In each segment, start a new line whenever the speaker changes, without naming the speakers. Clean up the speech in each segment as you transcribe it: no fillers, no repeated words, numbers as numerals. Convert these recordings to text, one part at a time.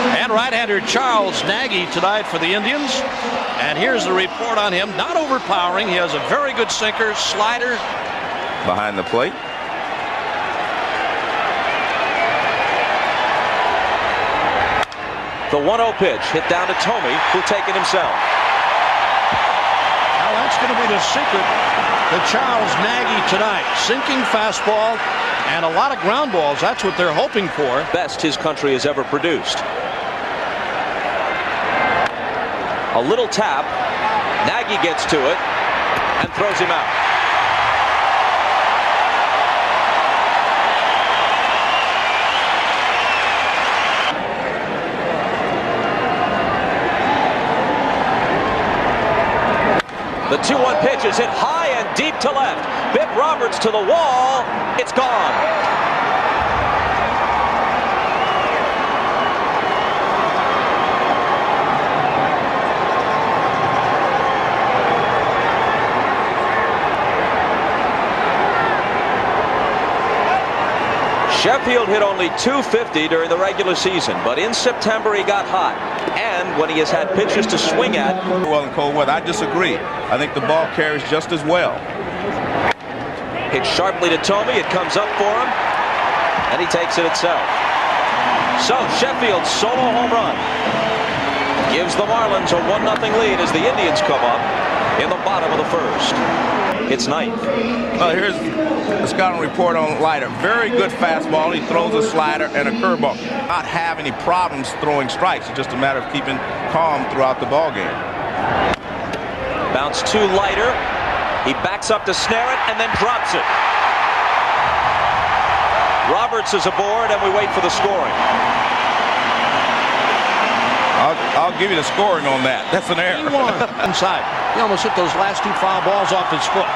And right-hander Charles Nagy tonight for the Indians. And here's the report on him. Not overpowering. He has a very good sinker, slider.
Behind the plate.
The 1-0 pitch hit down to Tomey, who'll take it himself.
Now that's going to be the secret to Charles Nagy tonight. Sinking fastball and a lot of ground balls. That's what they're hoping for.
Best his country has ever produced. A little tap. Nagy gets to it and throws him out. The 2-1 pitch is hit high and deep to left. Bip Roberts to the wall. It's gone. Sheffield hit only .250 during the regular season, but in September he got hot. And when he has had pitches to swing at.
Well, in cold weather, I disagree. I think the ball carries just as well.
Hit sharply to Tomey. It comes up for him, and he takes it itself. So Sheffield's solo home run gives the Marlins a 1-0 lead as the Indians come up in the bottom of the first. It's ninth.
Here's the scouting report on Leiter. Very good fastball. He throws a slider and a curveball. Not have any problems throwing strikes. It's just a matter of keeping calm throughout the ball game.
Bounce to Leiter. He backs up to snare it and then drops it. Roberts is aboard, and we wait for the scoring.
I'll give you the scoring on that. That's an error.
Inside. He almost hit those last two foul balls off his foot.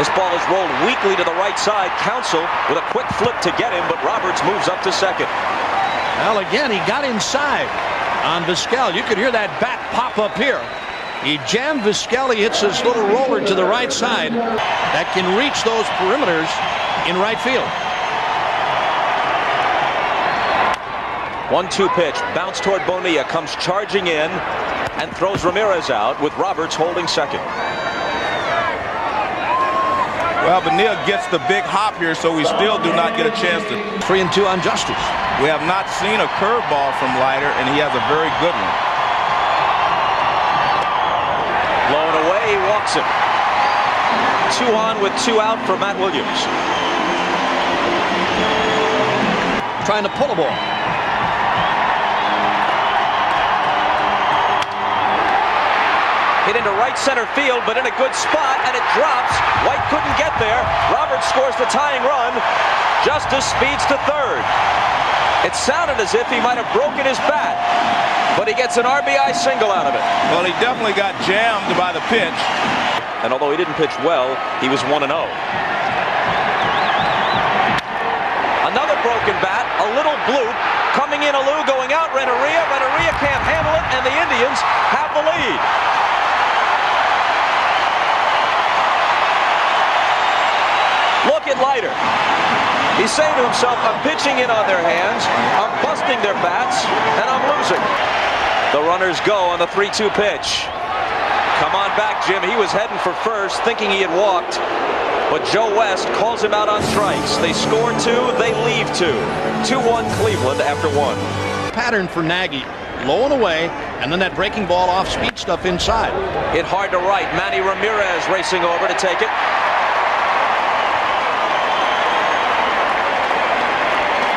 This ball is rolled weakly to the right side. Counsell with a quick flip to get him, but Roberts moves up to second.
Well, again, he got inside on Vizquel. You could hear that bat pop up here. He jammed Vizquel. He hits his little roller to the right side that can reach those perimeters in right field.
1-2 pitch, bounce toward Bonilla, comes charging in and throws Ramirez out with Roberts holding second.
Well, Bonilla gets the big hop here, so we still do not get a chance to.
3-2 on Justice.
We have not seen a curveball from Leiter, and he has a very good one.
Blown away, he walks him. 2 on with 2 out for Matt Williams.
Trying to pull a ball.
Hit into right center field, but in a good spot, and it drops. White couldn't get there. Roberts scores the tying run. Justice speeds to third. It sounded as if he might have broken his bat, but he gets an RBI single out of it.
Well, he definitely got jammed by the pitch.
And although he didn't pitch well, he was 1-0. Another broken bat, a little bloop. Coming in Alou, going out Renteria. Renteria can't handle it, and the Indians have the lead. Look at Leiter. He's saying to himself, I'm pitching in on their hands, I'm busting their bats, and I'm losing. The runners go on the 3-2 pitch. Come on back, Jim. He was heading for first, thinking he had walked. But Joe West calls him out on strikes. They score 2, they leave 2. 2-1 Cleveland after 1.
Pattern for Nagy. Low and away, and then that breaking ball off speed stuff inside.
Hit hard to right. Manny Ramirez racing over to take it.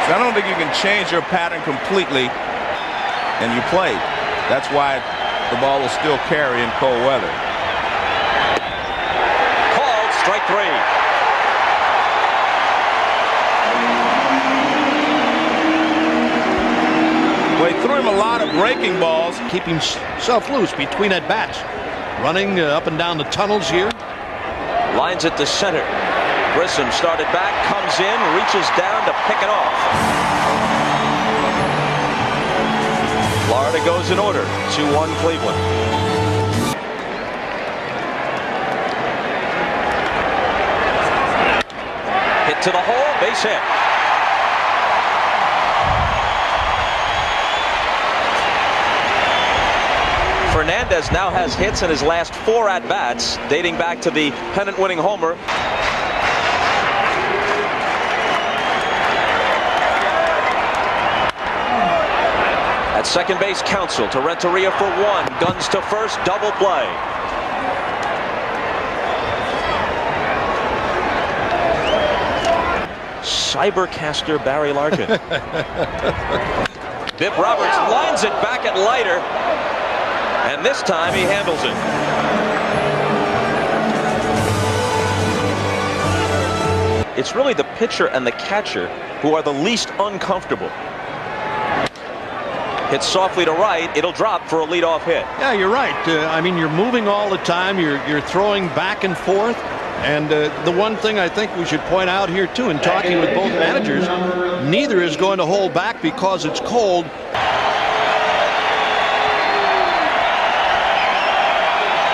I don't think you can change your pattern completely, and you play. That's why the ball will still carry in cold weather.
Called strike 3.
Well, he threw him a lot of breaking balls.
Keep himself loose between at bats. Running up and down the tunnels here.
Lines it to center. Grissom started back, comes in, reaches down to pick it off. Florida goes in order. 2-1 Cleveland. Hit to the hole, base hit. Fernandez now has hits in his last 4 at-bats, dating back to the pennant-winning homer. At second base, Counsell to Renteria for 1. Guns to first, double play. Cybercaster Barry Larkin. Bip Roberts lines it back at Leiter, and this time he handles it. It's really the pitcher and the catcher who are the least uncomfortable. Hits softly to right, it'll drop for a leadoff hit.
Yeah, you're right. I mean, you're moving all the time. You're throwing back and forth. And the one thing I think we should point out here, too, in talking with both managers, neither is going to hold back because it's cold.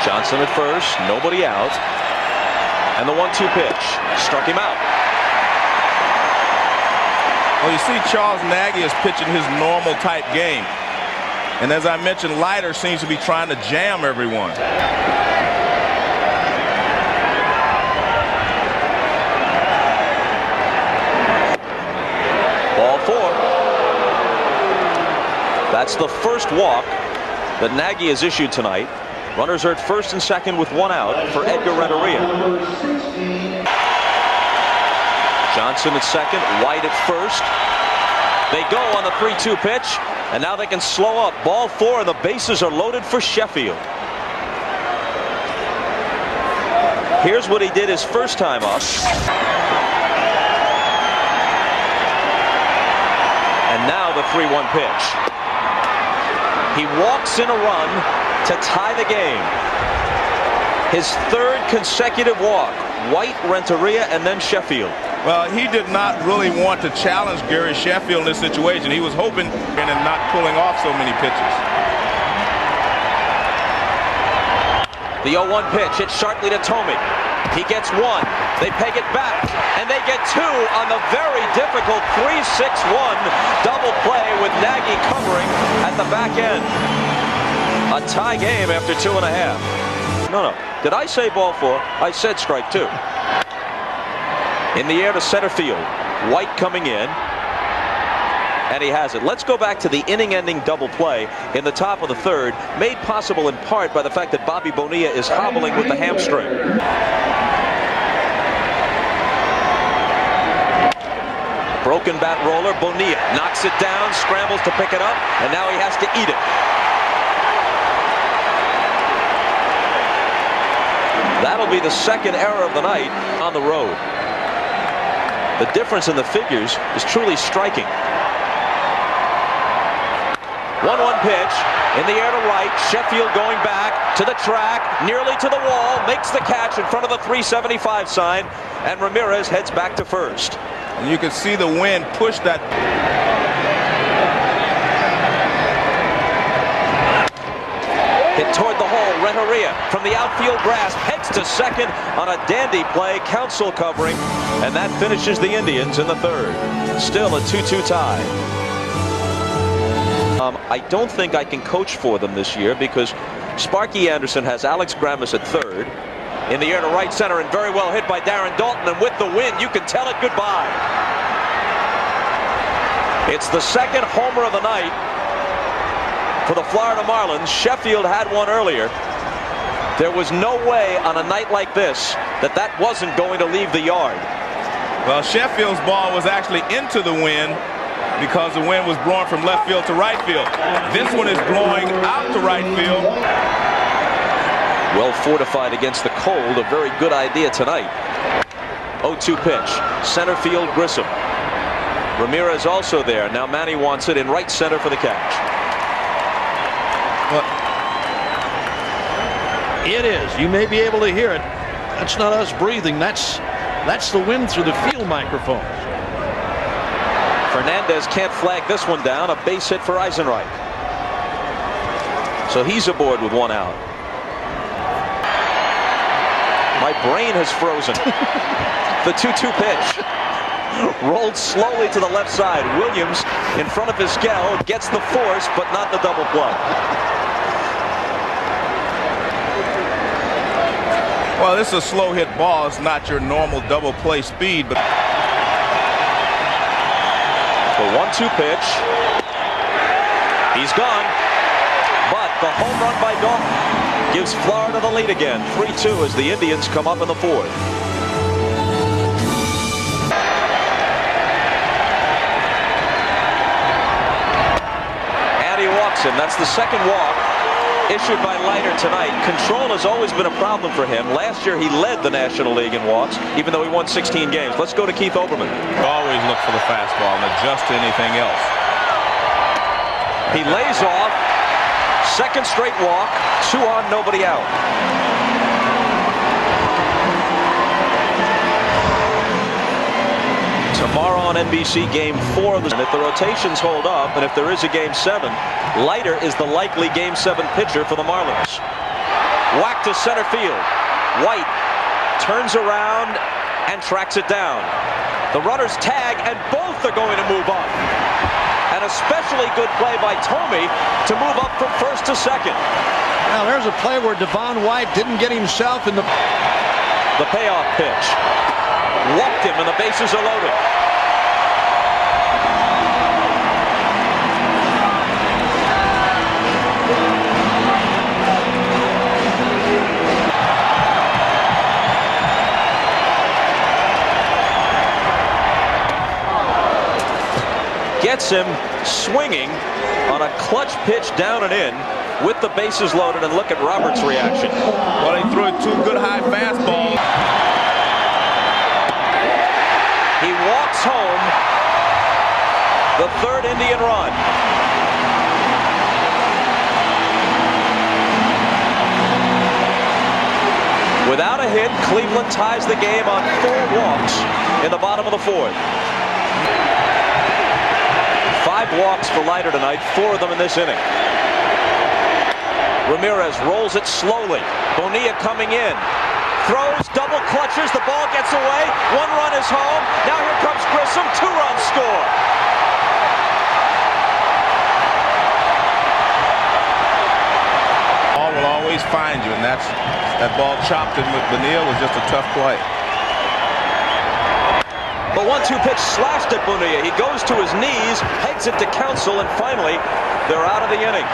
Johnson at first, nobody out. And the 1-2 pitch struck him out.
Well, you see Charles Nagy is pitching his normal type game. And as I mentioned, Leiter seems to be trying to jam everyone.
Ball 4. That's the first walk that Nagy has issued tonight. Runners are at first and second with 1 out for Edgar Renteria. Johnson at second, White at first. They go on the 3-2 pitch, and now they can slow up. Ball 4, and the bases are loaded for Sheffield. Here's what he did his first time up. And now the 3-1 pitch. He walks in a run to tie the game. His 3rd consecutive walk. White, Renteria, and then Sheffield.
Well, he did not really want to challenge Gary Sheffield in this situation. He was hoping and not pulling off so many pitches.
The 0-1 pitch hits sharply to Tomey. He gets 1. They peg it back, and they get 2 on the very difficult 3-6-1 double play with Nagy covering at the back end. A tie game after 2.5. No. Did I say ball 4? I said strike 2. In the air to center field. White coming in. And he has it. Let's go back to the inning-ending double play in the top of the 3rd, made possible in part by the fact that Bobby Bonilla is hobbling with the hamstring. Broken bat roller. Bonilla knocks it down, scrambles to pick it up, and now he has to eat it. That'll be the 2nd error of the night on the road. The difference in the figures is truly striking. 1-1 pitch in the air to right. Sheffield going back to the track, nearly to the wall, makes the catch in front of the 375 sign, and Ramirez heads back to first.
And you can see the wind push that.
Hit toward the hole. Renteria from the outfield grass heads to second on a dandy play. Counsell covering, and that finishes the Indians in the 3rd. Still a 2-2 tie. I don't think I can coach for them this year because Sparky Anderson has Alex Grammas at 3rd. In the air to right center, and very well hit by Darren Dalton, and with the wind you can tell it goodbye. It's the 2nd homer of the night for the Florida Marlins. Sheffield had one earlier. There was no way on a night like this that wasn't going to leave the yard.
Well, Sheffield's ball was actually into the wind because the wind was blowing from left field to right field. This one is blowing out to right field.
Well fortified against the cold, a very good idea tonight. 0-2 pitch, center field Grissom. Ramirez also there. Now Manny wants it in right center for the catch.
It is. You may be able to hear it. That's not us breathing. That's the wind through the field microphones.
Fernandez can't flag this one down. A base hit for Eisenreich. So he's aboard with 1 out. My brain has frozen. The 2-2 pitch. Rolled slowly to the left side. Williams in front of Vizquel gets the force, but not the double play.
Well, this is a slow hit ball. It's not your normal double play speed, but
the 1-2 pitch. He's gone. But the home run by Dalton gives Florida the lead again. 3-2 as the Indians come up in the fourth. And he walks him. That's the second walk issued by Leiter tonight. Control has always been a problem for him. Last year he led the National League in walks, even though he won 16 games. Let's go to Keith Olbermann.
Always look for the fastball and adjust to anything else.
He lays off. Second straight walk. 2 on, nobody out. Tomorrow on NBC, Game 4 of the... And if the rotations hold up, and if there is a Game 7, Leiter is the likely Game 7 pitcher for the Marlins. Whack to center field. White turns around and tracks it down. The runners tag, and both are going to move up. An especially good play by Tomey to move up from first to second.
Now there's a play where Devon White didn't get himself in the
payoff pitch. Walked him, and the bases are loaded. Gets him swinging on a clutch pitch down and in with the bases loaded, and look at Roberts' reaction.
Well, he threw 2 good high fastballs.
He walks home the 3rd Indian run. Without a hit, Cleveland ties the game on 4 walks in the bottom of the 4th. 5 walks for Leiter tonight, 4 of them in this inning. Ramirez rolls it slowly. Bonilla coming in. Throws, double clutches, the ball gets away. 1 run is home. Now here comes Grissom, 2-run score.
Ball will always find you, and that ball chopped in with Bonilla was just a tough play.
The 1-2 pitch slashed at Bonilla. He goes to his knees, heads it to Counsell, and finally they're out of the inning.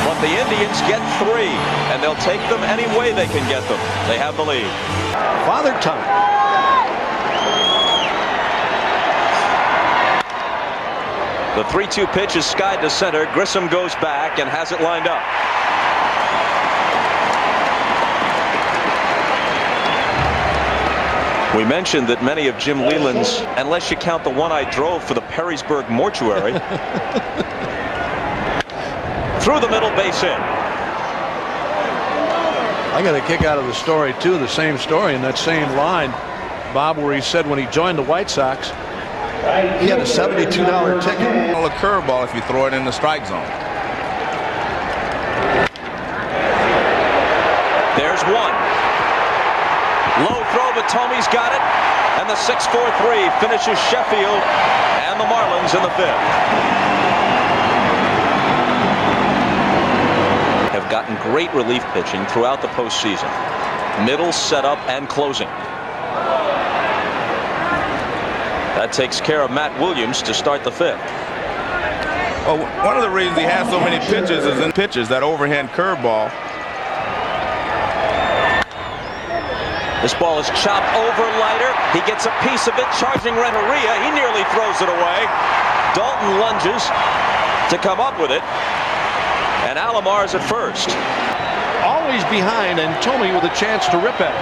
But the Indians get 3, and they'll take them any way they can get them. They have the lead.
Father Time.
The 3-2 pitch is skied to center. Grissom goes back and has it lined up. We mentioned that many of Jim Leyland's, unless you count the one I drove for the Perrysburg mortuary, through the middle, base hit.
I got a kick out of the story too, the same story in that same line, Bob, where he said when he joined the White Sox he had a $72 ticket.
A curveball if you throw it in the strike zone.
There's 1. Low throw, but Tomey's got it, and the 6-4-3 finishes Sheffield and the Marlins in the 5th. Have gotten great relief pitching throughout the postseason. Middle, setup, and closing. That takes care of Matt Williams to start the 5th.
Well, one of the reasons he has so many pitches is in pitches, that overhand curveball.
This ball is chopped over Leiter. He gets a piece of it, charging Renteria. He nearly throws it away. Dalton lunges to come up with it. And Alomar's at first.
Always behind, and Tomey with a chance to rip it.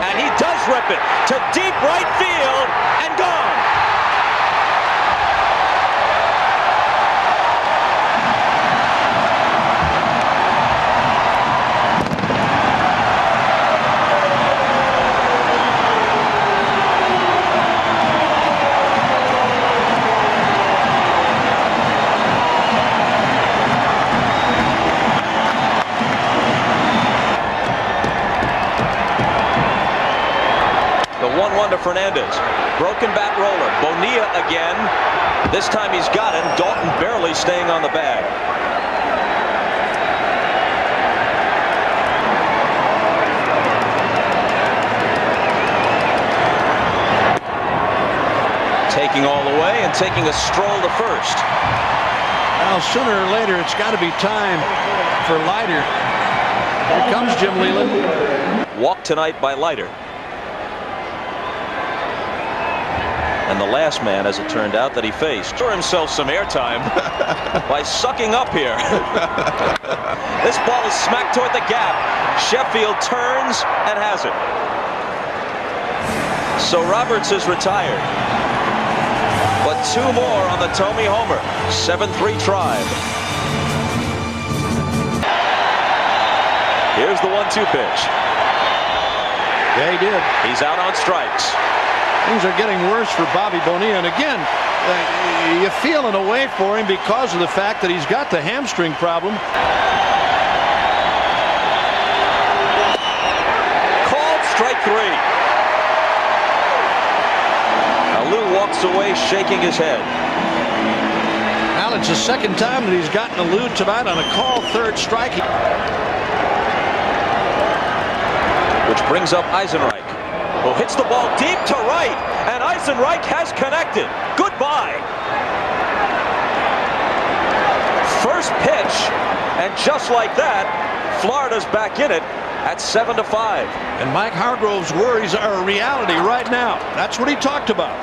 And he does rip it to deep right field and gone. Fernandez. Broken bat roller. Bonilla again. This time he's got him. Dalton barely staying on the bag. Taking all the way and taking a stroll to first.
Well, sooner or later, it's got to be time for Leiter. Here comes Jim Leyland.
Walked tonight by Leiter. And the last man, as it turned out, that he faced, for himself some airtime by sucking up here. This ball is smacked toward the gap. Sheffield turns and has it. So Roberts is retired. But two more on the Tommy homer. 7-3 Tribe. Here's the 1-2 pitch.
Yeah, he did.
He's out on strikes.
Things are getting worse for Bobby Bonilla. And again, you feel in a way for him because of the fact that he's got the hamstring problem.
Called strike 3. Now Lou walks away shaking his head.
Well, it's the second time that he's gotten a Lou tonight on a called third strike.
Which brings up Eisenreich, who hits the ball deep to right, and Eisenreich has connected. Goodbye. First pitch, and just like that, Florida's back in it at 7-5.
And Mike Hargrove's worries are a reality right now. That's what he talked about.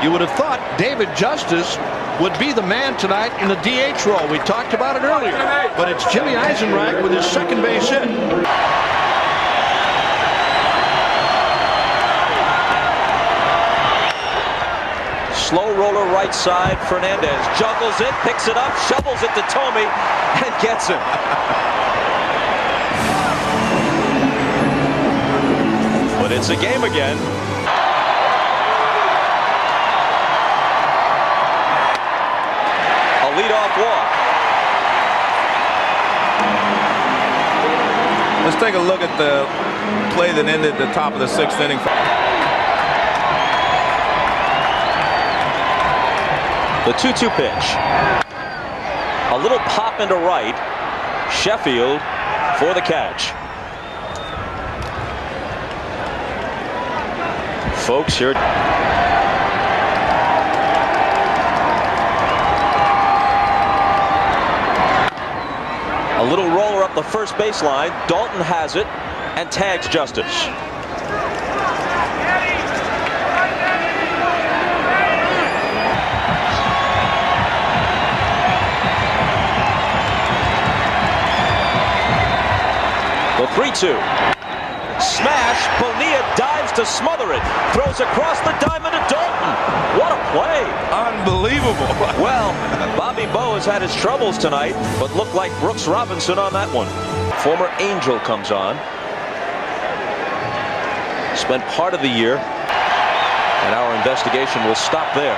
You would have thought David Justice would be the man tonight in the DH role. We talked about it earlier, but it's Jimmy Eisenreich with his second base hit.
Slow roller right side. Fernandez juggles it, picks it up, shovels it to Tommy, and gets him. But it's a game again. A leadoff walk.
Let's take a look at the play that ended the top of the 6th inning.
The 2-2 pitch. A little pop into right. Sheffield for the catch. Folks here. A little roller up the first baseline. Dalton has it and tags Justice. The 3-2. Smash. Bonilla dives to smother it. Throws across the diamond to Dalton. What a play.
Unbelievable.
Well, Bobby Bo has had his troubles tonight, but looked like Brooks Robinson on that one. Former Angel comes on. Spent part of the year, and our investigation will stop there.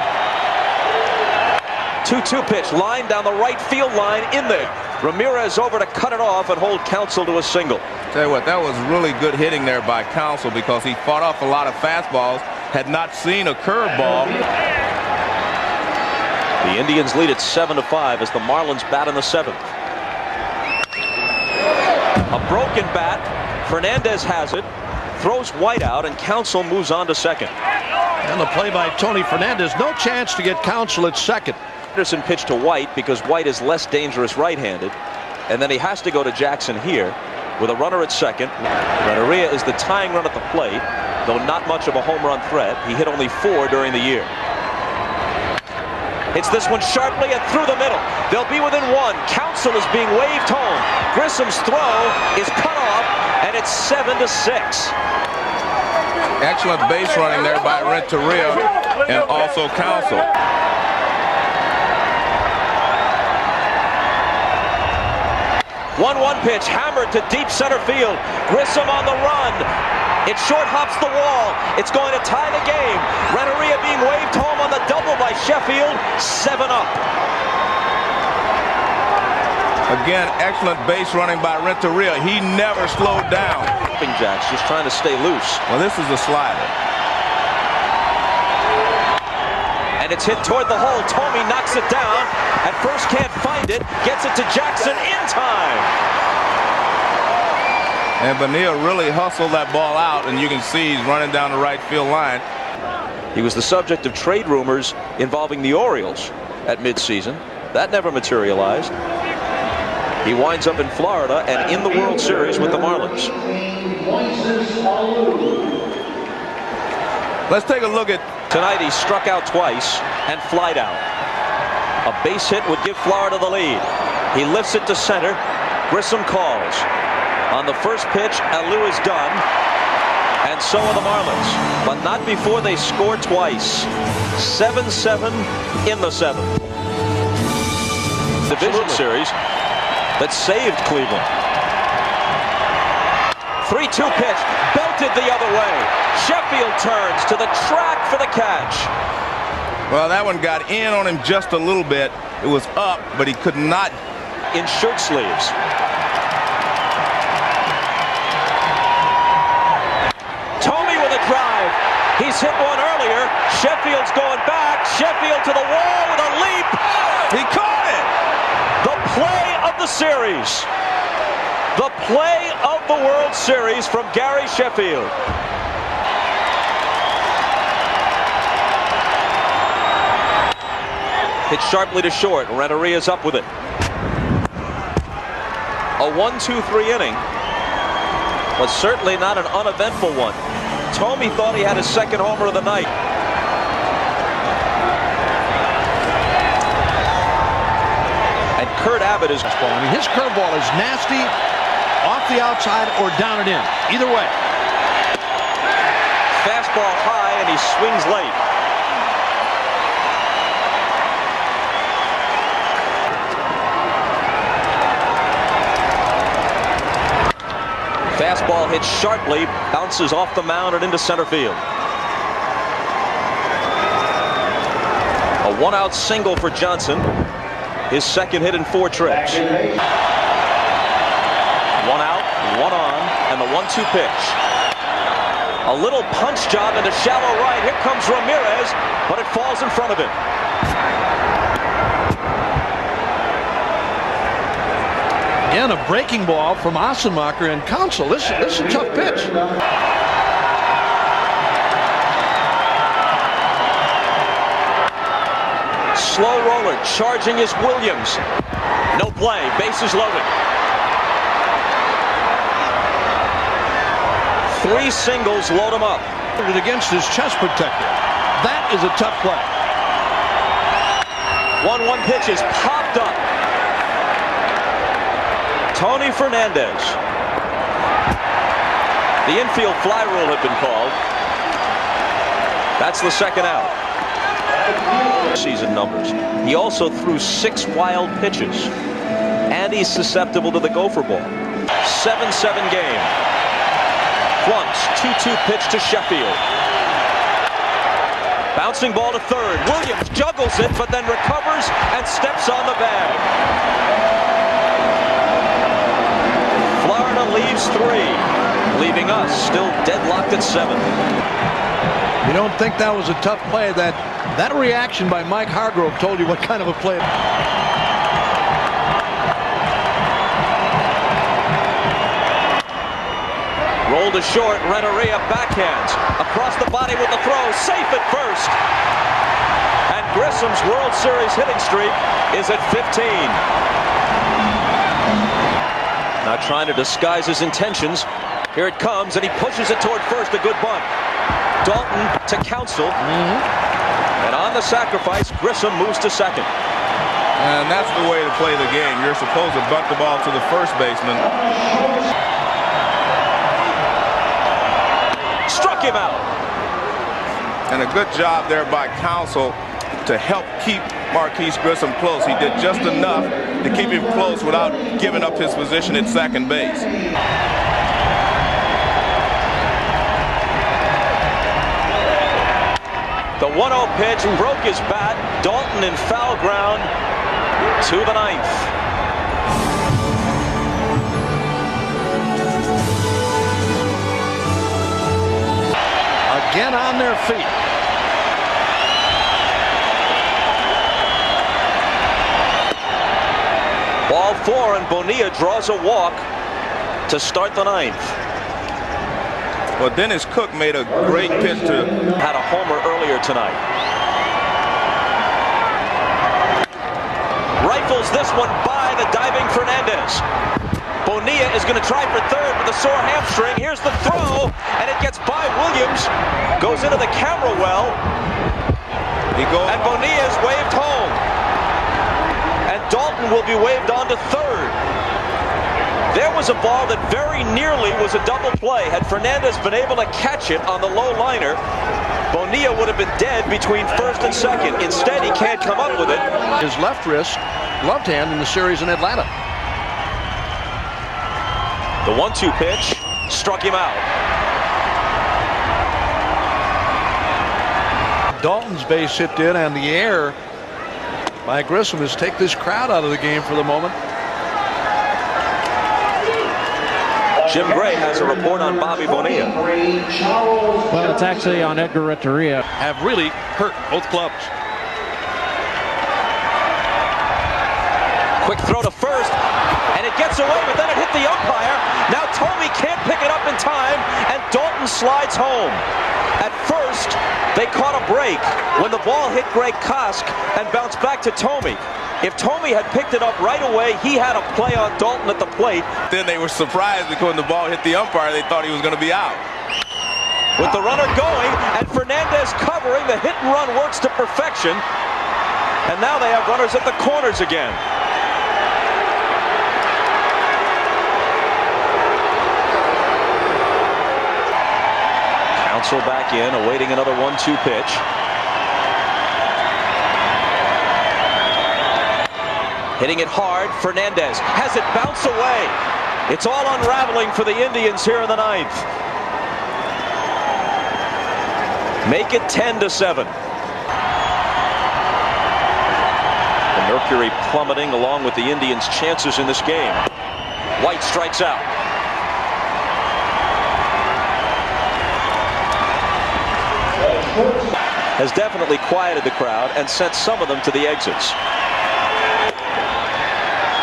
2-2 pitch, line down the right field line in there. Ramirez over to cut it off and hold Counsell to a single.
Tell you what, that was really good hitting there by Counsell because he fought off a lot of fastballs, had not seen a curveball.
The Indians lead at 7-5 as the Marlins bat in the 7th. A broken bat. Fernandez has it. Throws White out, and Counsell moves on to second.
And the play by Tony Fernandez. No chance to get Counsell at second.
Anderson pitched to White because White is less dangerous right-handed, and then he has to go to Jackson here with a runner at second. Renteria is the tying run at the plate, though not much of a home run threat. He hit only 4 during the year. Hits this one sharply and through the middle. They'll be within 1. Counsell is being waved home. Grissom's throw is cut off, and it's 7-6.
Excellent base running there by Renteria and also Counsell.
1-1 pitch, hammered to deep center field. Grissom on the run. It short hops the wall. It's going to tie the game. Renteria being waved home on the double by Sheffield. 7 up.
Again, excellent base running by Renteria. He never slowed down.
Jacks just trying to stay loose.
Well, this is a slider.
And it's hit toward the hole. Tommy knocks it down. At first can't find it. Gets it to Jackson in time.
And Bonilla really hustled that ball out, and you can see he's running down the right field line.
He was the subject of trade rumors involving the Orioles at midseason. That never materialized. He winds up in Florida and in the World Series with the Marlins.
Let's take a look at
tonight. He struck out twice and flied out. A base hit would give Florida the lead. He lifts it to center. Grissom calls. On the first pitch, Alou is done. And so are the Marlins. But not before they score twice. 7-7 in the 7th. Division series that saved Cleveland. 3-2 pitch. Belted the other way. Sheffield turns to the track for the catch.
Well, that one got in on him just a little bit. It was up, but he could not.
In shirt sleeves. Tomey with a drive. He's hit one earlier. Sheffield's going back. Sheffield to the wall with a leap.
He caught it.
The play of the series. The play of the World Series from Gary Sheffield. Hit sharply to short. Renteria's up with it. A 1-2-3 inning, but certainly not an uneventful one. Tomey thought he had his second homer of the night. And Kurt Abbott is.
I mean, his curveball is nasty, off the outside or down and in. Either way.
Fastball high, and he swings late. Fastball hit sharply, bounces off the mound and into center field. A one-out single for Johnson. His second hit in 4 trips. 1 out, 1 on, and the 1-2 pitch. A little punch job into shallow right. Here comes Ramirez, but it falls in front of him.
And a breaking ball from Ossenmacher and Counsell. This is a tough pitch.
Slow roller, charging is Williams. No play, bases loaded. 3 singles load him up.
Against his chest protector. That is a tough play.
1-1 pitch is popped up. Tony Fernandez. The infield fly rule had been called. That's the second out. Season numbers. He also threw 6 wild pitches. And he's susceptible to the gopher ball. 7-7 game. Once, 2-2 pitch to Sheffield. Bouncing ball to third. Williams juggles it, but then recovers and steps on the bag. Florida leaves 3, leaving us still deadlocked at 7.
You don't think that was a tough play? That reaction by Mike Hargrove told you what kind of a play.
Roll to short, Renteria backhands. Across the body with the throw, safe at first. And Grissom's World Series hitting streak is at 15. Now trying to disguise his intentions. Here it comes, and he pushes it toward first. A good bunt. Dalton to Counsell. And on the sacrifice, Grissom moves to second.
And that's the way to play the game. You're supposed to bunt the ball to the first baseman.
Struck him out.
And a good job there by Counsell to help keep Marquise Grissom close. He did just enough to keep him close without giving up his position at second base.
The 1-0 pitch broke his bat. Dalton in foul ground to the 9th.
Again on their feet.
Ball 4, and Bonilla draws a walk to start the 9th.
Well, Dennis Cook made a great pitch to...
Had a homer earlier tonight. Rifles this one by the diving Fernandez. Bonilla is going to try for third with a sore hamstring. Here's the throw, and it gets by Williams. Goes into the camera well. And Bonilla is waved home. And Dalton will be waved on to third. There was a ball that very nearly was a double play. Had Fernandez been able to catch it on the low liner, Bonilla would have been dead between first and second. Instead, he can't come up with it.
His left wrist, gloved hand in the series in Atlanta.
The 1-2 pitch struck him out.
Dalton's base hit did, and the air by Grissom has take this crowd out of the game for the moment.
Jim Gray has a report on Bobby Bonilla.
Well, it's actually on Edgar Renteria.
Have really hurt both clubs.
Quick throw to first, and it gets away, but then it hit the umpire. Now Tomey can't pick it up in time, and Dalton slides home. At first, they caught a break when the ball hit Greg Kosk and bounced back to Tomey. If Tomey had picked it up right away, he had a play on Dalton at the plate.
Then they were surprised because when the ball hit the umpire, they thought he was going to be out.
With the runner going, and Fernandez covering, the hit and run works to perfection. And now they have runners at the corners again. Counsell back in, awaiting another 1-2 pitch. Hitting it hard, Fernandez has it bounce away. It's all unraveling for the Indians here in the ninth. Make it 10-7. The mercury plummeting along with the Indians' chances in this game. White strikes out. Has definitely quieted the crowd and sent some of them to the exits.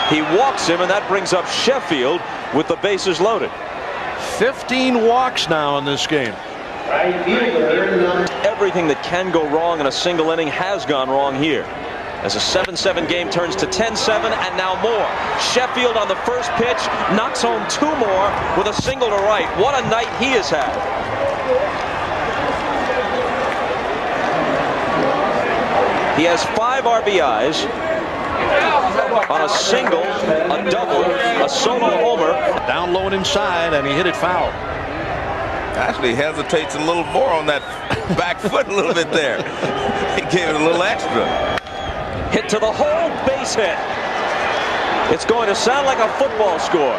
He walks him, and that brings up Sheffield with the bases loaded.
15 walks now in this game.
Everything that can go wrong in a single inning has gone wrong here. As a 7-7 game turns to 10-7, and now more. Sheffield on the first pitch knocks home 2 more with a single to right. What a night he has had. He has 5 RBIs. On a single, a double, a solo homer.
Down low and inside, and he hit it foul.
Actually hesitates a little more on that back foot a little bit there. He gave it a little extra.
Hit to the hole, base hit. It's going to sound like a football score.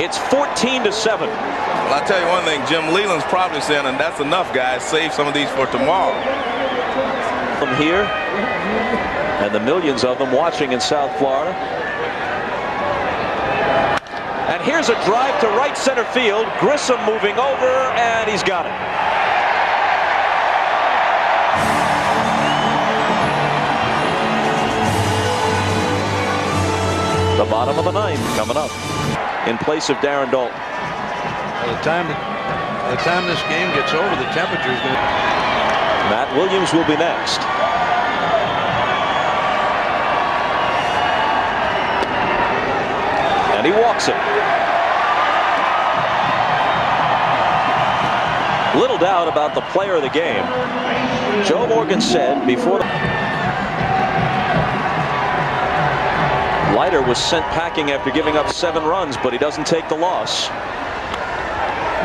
It's 14-7.
Well, I'll tell you one thing, Jim Leland's probably saying, and that's enough, guys. Save some of these for tomorrow.
From here, and the millions of them watching in South Florida. And here's a drive to right center field. Grissom moving over, and he's got it. The bottom of the ninth coming up in place of Darren Dalton.
By the time this game gets over, the temperature is going to...
Matt Williams will be next. And he walks it. Little doubt about the player of the game. Joe Morgan said before Leiter was sent packing after giving up 7 runs, but he doesn't take the loss.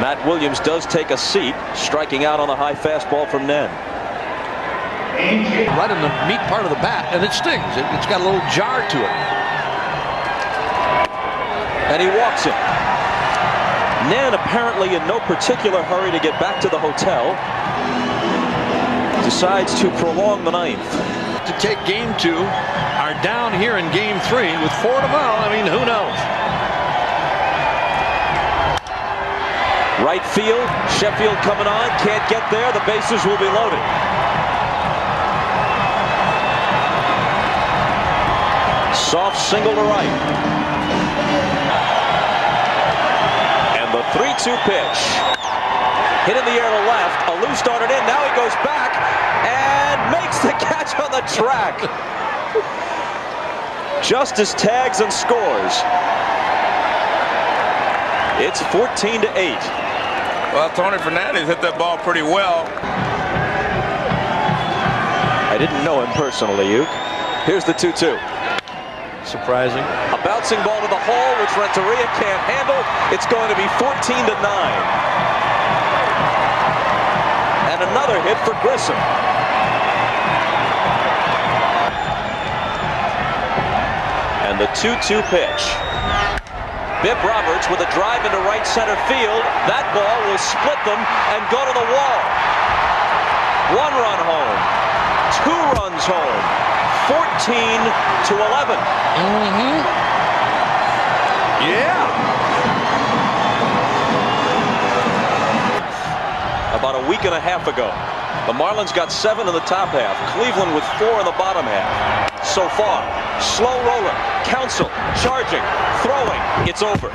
Matt Williams does take a seat, striking out on the high fastball from Nen.
Right in the meat part of the bat, and it stings. It's got a little jar to it.
And he walks it. Nen apparently in no particular hurry to get back to the hotel. Decides to prolong the ninth.
To take game 2, are down here in game 3 with 4 tomorrow. I mean, who knows?
Right field, Sheffield coming on, can't get there. The bases will be loaded. Soft single to right. And the 3-2 pitch. Hit in the air to left. Alou started in. Now he goes back and makes the catch on the track. Justice tags and scores. It's 14-8.
Well, Tony Fernandez hit that ball pretty well.
I didn't know him personally, Uke. Here's the 2-2.
Surprising.
A bouncing ball to the hole, which Renteria can't handle. It's going to be 14-9. And another hit for Grissom. And the 2-2 pitch. Bibb Roberts with a drive into right center field. That ball will split them and go to the wall. 1 run home. 2 runs home. 14-11.
Yeah.
About a week and a half ago, the Marlins got 7 in the top half. Cleveland with 4 in the bottom half. So far, slow roller, Counsell, charging, throwing. It's over.